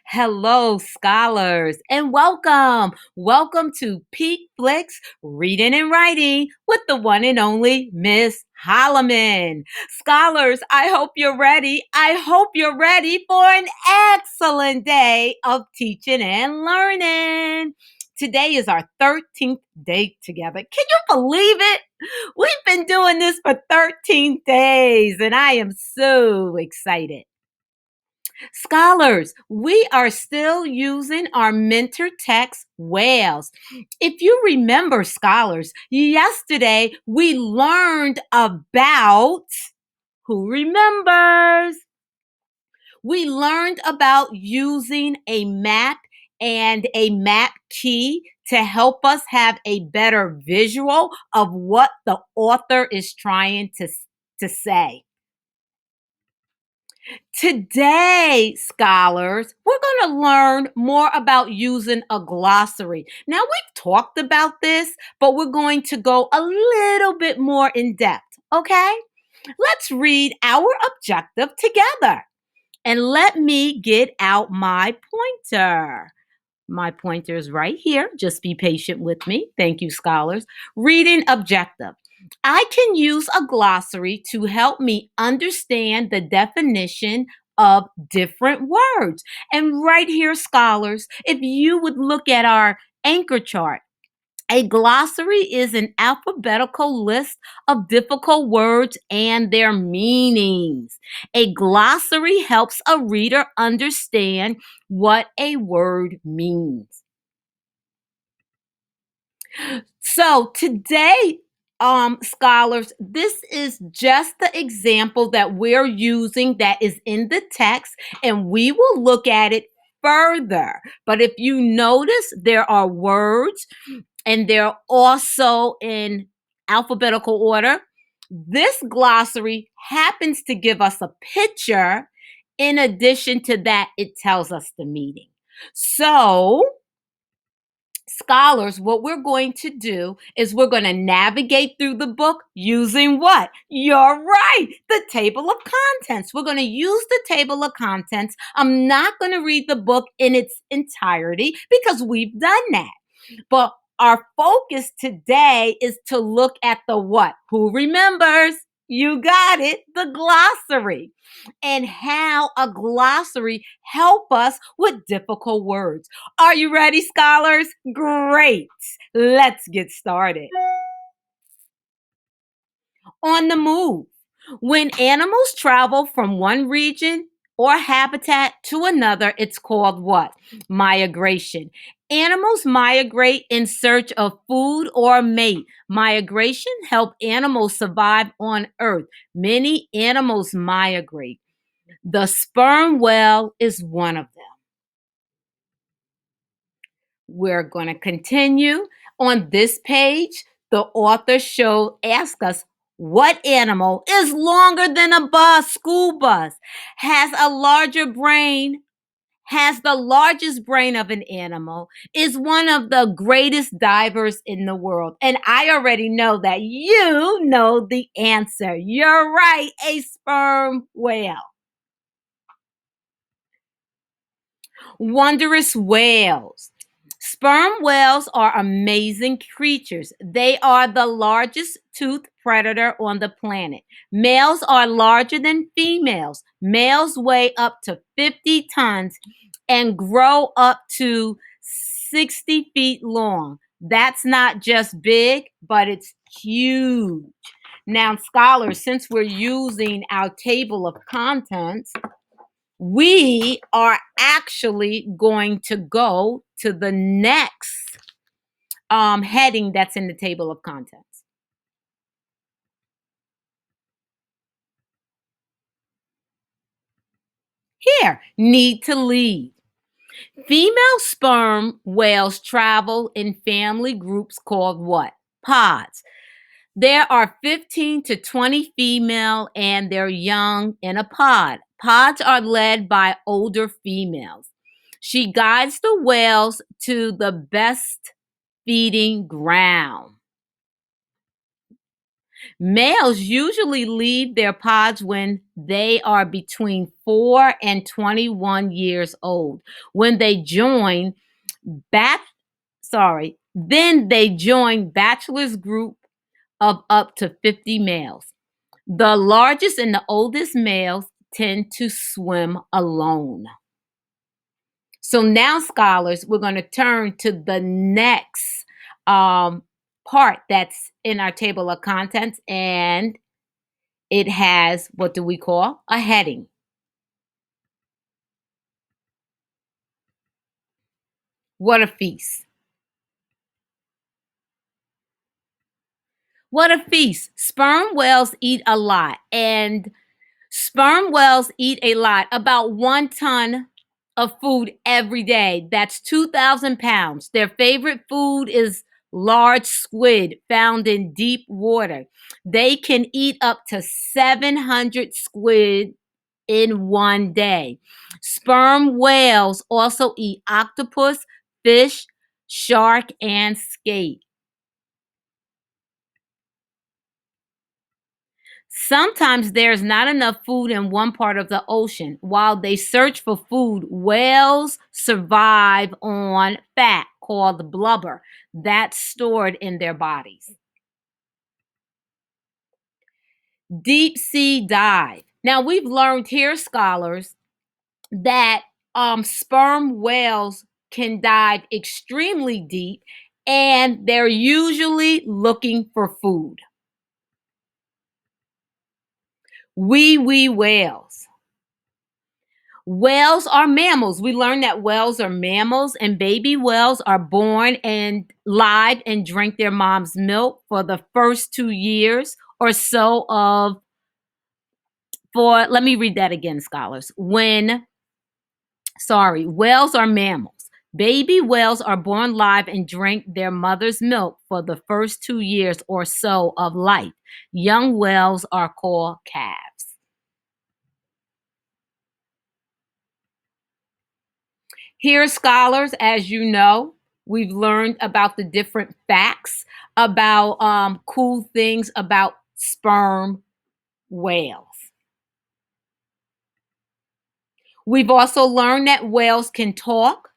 Hello, scholars, and welcome. Welcome to Peak Flicks Reading and Writing with the one and only Miss Holloman. Scholars, I hope you're ready. I hope you're ready for an excellent day of teaching and learning. Today is our 13th day together. Can you believe it? We've been doing this for 13 days, and I am so excited. Scholars, we are still using our mentor text whales. If you remember, scholars, yesterday we learned about who remembers? We learned about using a map and a map key to help us have a better visual of what the author is trying to say. Today, scholars, we're going to learn more about using a glossary. Now, we've talked about this, but we're going to go a little bit more in depth, okay? Let's read our objective together. And let me get out my pointer. My pointer is right here. Just be patient with me. Thank you, scholars. Reading objective. I can use a glossary to help me understand the definition of different words. And right here, scholars, if you would look at our anchor chart, a glossary is an alphabetical list of difficult words and their meanings. A glossary helps a reader understand what a word means. So today, scholars, this is just the example that we're using that is in the text, and we will look at it further. But if you notice, there are words and they're also in alphabetical order. This glossary happens to give us a picture. In addition to that, it tells us the meaning. So, scholars, what we're going to do is we're going to navigate through the book using what? You're right, the table of contents. We're going to use the table of contents. I'm not going to read the book in its entirety because we've done that. But our focus today is to look at the what? Who remembers? You got it, the glossary, and how a glossary help us with difficult words. Are you ready, scholars? Great. Let's get started. On the move. When animals travel from one region or habitat to another, it's called what? Migration. Animals migrate in search of food or a mate. Migration help animals survive on Earth. Many animals migrate. The sperm whale is one of them. We're going to continue. On this page, the author ask us what animal is longer than a school bus, has a larger brain, has the largest brain of an animal, is one of the greatest divers in the world. And I already know that you know the answer. You're right, a sperm whale. Wondrous whales. Sperm whales are amazing creatures. They are the largest toothed predator on the planet. Males are larger than females. Males weigh up to 50 tons and grow up to 60 feet long. That's not just big, but it's huge. Now, scholars, since we're using our table of contents, we are actually going to go to the next heading that's in the table of contents. Here, need to lead. Female sperm whales travel in family groups called what? Pods. There are 15 to 20 female and their young in a pod. Pods are led by older females. She guides the whales to the best feeding ground. Males usually leave their pods when they are between 4 and 21 years old. When they join bat then they join bachelor's group of up to 50 males. The largest and the oldest males tend to swim alone. So now, scholars, we're going to turn to the next um, part that's in our table of contents, and it has what do we call a heading? What a feast. What a feast. Sperm whales eat a lot, and sperm whales eat a lot, about 1 ton of food every day. That's 2,000 pounds. Their favorite food is large squid found in deep water. They can eat up to 700 squid in one day. Sperm whales also eat octopus, fish, shark, and skate. Sometimes there's not enough food in one part of the ocean. While they search for food, whales survive on fat called blubber that's stored in their bodies. Deep sea dive. Now, we've learned here, scholars, that sperm whales can dive extremely deep and they're usually looking for food. Wee whales. Whales are mammals. We learned that whales are mammals, and baby whales are born and live and drink their mom's milk for the first 2 years or so of for let me read that again, scholars. Whales are mammals. Baby whales are born live and drink their mother's milk for the first 2 years or so of life. Young whales are called calves. Here, scholars, as you know, we've learned about the different facts about cool things about sperm whales. We've also learned that whales can talk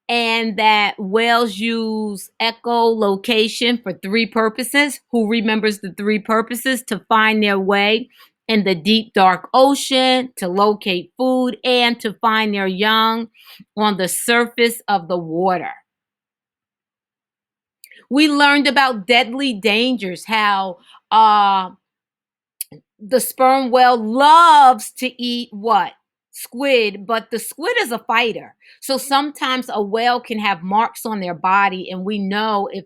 and that whales use echolocation for three purposes. Who remembers the three purposes? To find their way in the deep, dark ocean, to locate food, and to find their young on the surface of the water. We learned about deadly dangers, how the sperm whale loves to eat what? Squid, but the squid is a fighter. So sometimes a whale can have marks on their body, and we know if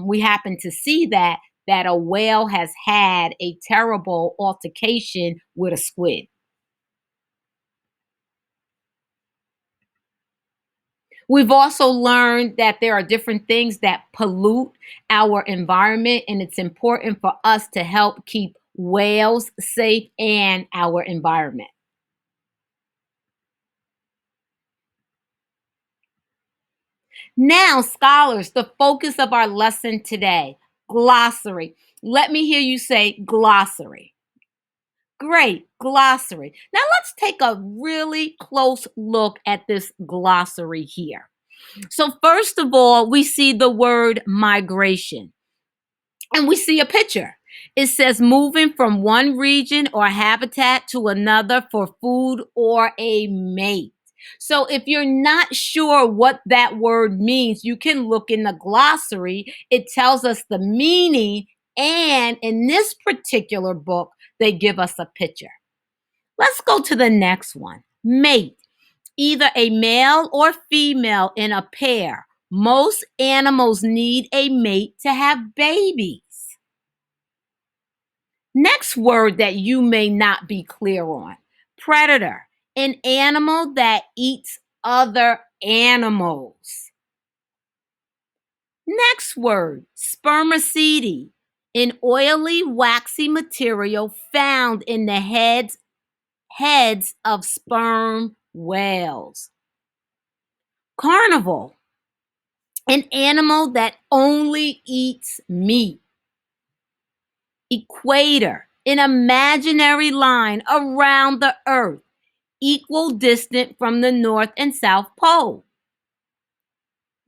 we happen to see that a whale has had a terrible altercation with a squid. We've also learned that there are different things that pollute our environment, and it's important for us to help keep whales safe and our environment. Now, scholars, the focus of our lesson today, glossary. Let me hear you say glossary. Great, glossary. Now, let's take a really close look at this glossary here. So, first of all, we see the word migration. And we see a picture. It says moving from one region or habitat to another for food or a mate. So if you're not sure what that word means, you can look in the glossary. It tells us the meaning. And in this particular book, they give us a picture. Let's go to the next one. Mate, either a male or female in a pair. Most animals need a mate to have babies. Next word that you may not be clear on, predator, an animal that eats other animals. Next word, spermaceti, an oily, waxy material found in the heads of sperm whales. Carnivore, an animal that only eats meat. Equator, an imaginary line around the earth, equal distant from the North and South Pole.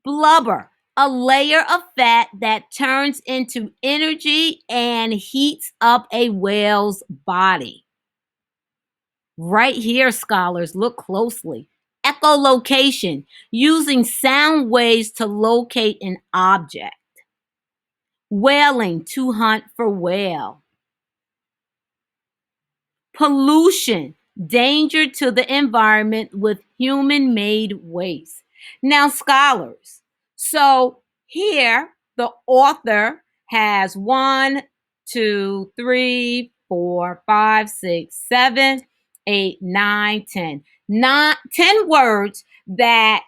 Blubber, a layer of fat that turns into energy and heats up a whale's body. Right here, scholars, look closely. Echolocation, using sound waves to locate an object. Whaling, to hunt for whale. Pollution, danger to the environment with human made waste. Now, scholars, so here the author has 10 words that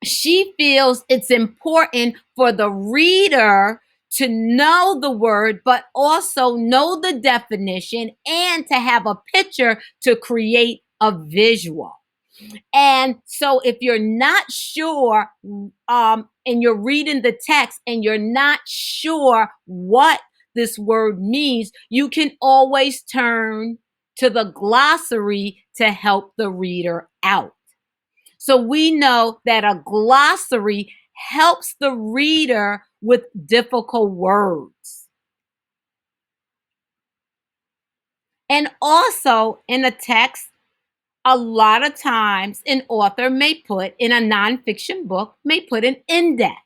she feels it's important for the reader to know the word, but also know the definition and to have a picture to create a visual. And so if you're not sure, and you're reading the text and you're not sure what this word means, you can always turn to the glossary to help the reader out. So we know that a glossary helps the reader with difficult words. And also in a text, a lot of times an author may put in a nonfiction book, may put an index.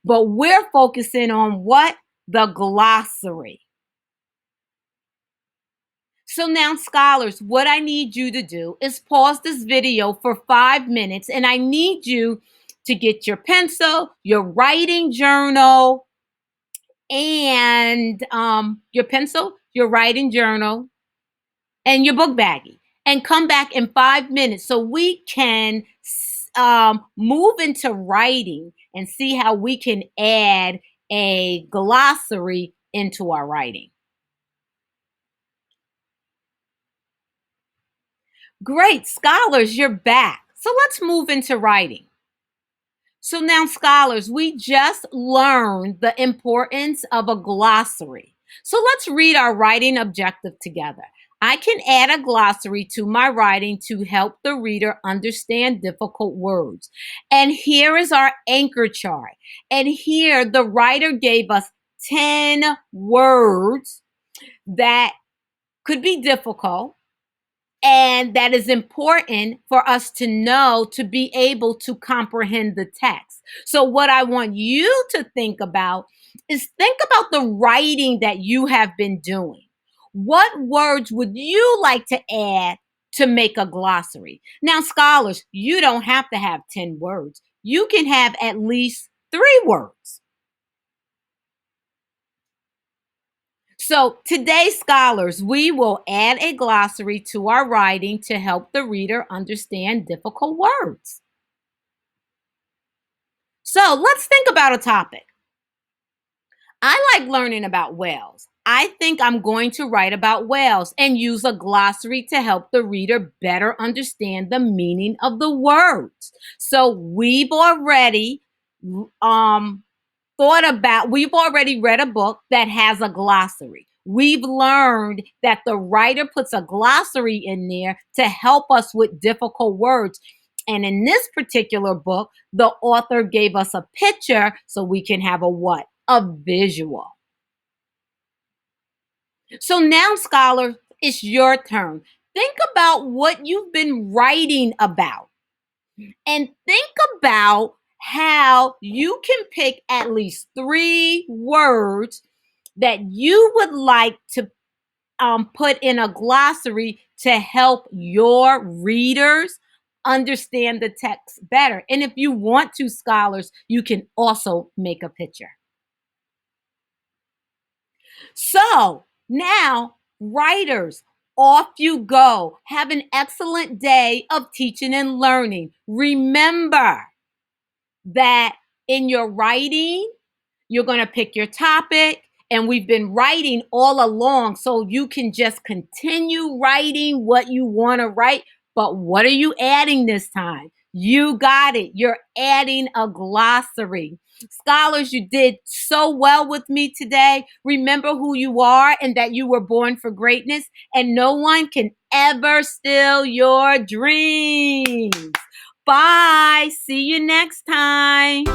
But we're focusing on what? The glossary. So now, scholars, what I need you to do is pause this video for 5 minutes, and I need you to get your pencil, your writing journal, and your pencil, your writing journal, and your book baggie, and come back in 5 minutes so we can move into writing and see how we can add a glossary into our writing. Great, scholars, you're back. So let's move into writing. So now, scholars, we just learned the importance of a glossary. So let's read our writing objective together. I can add a glossary to my writing to help the reader understand difficult words. And here is our anchor chart. And here the writer gave us 10 words that could be difficult and that is important for us to know to be able to comprehend the text. So, what I want you to think about is think about the writing that you have been doing. What words would you like to add to make a glossary? Now, scholars, you don't have to have 10 words, you can have at least 3 words. So today, scholars, we will add a glossary to our writing to help the reader understand difficult words. So let's think about a topic. I like learning about whales. I think I'm going to write about whales and use a glossary to help the reader better understand the meaning of the words. So um, we've already read a book that has a glossary. We've learned that the writer puts a glossary in there to help us with difficult words. And in this particular book, the author gave us a picture so we can have a what? A visual. So now, scholar, it's your turn. Think about what you've been writing about and think about how you can pick at least 3 words that you would like to put in a glossary to help your readers understand the text better. And if you want to, scholars, you can also make a picture. So now, writers, off you go. Have an excellent day of teaching and learning. Remember that in your writing, you're going to pick your topic, and we've been writing all along, so you can just continue writing what you want to write. But what are you adding this time? You got it. You're adding a glossary. Scholars, you did so well with me today. Remember who you are and that you were born for greatness, and no one can ever steal your dreams. Bye. See you next time.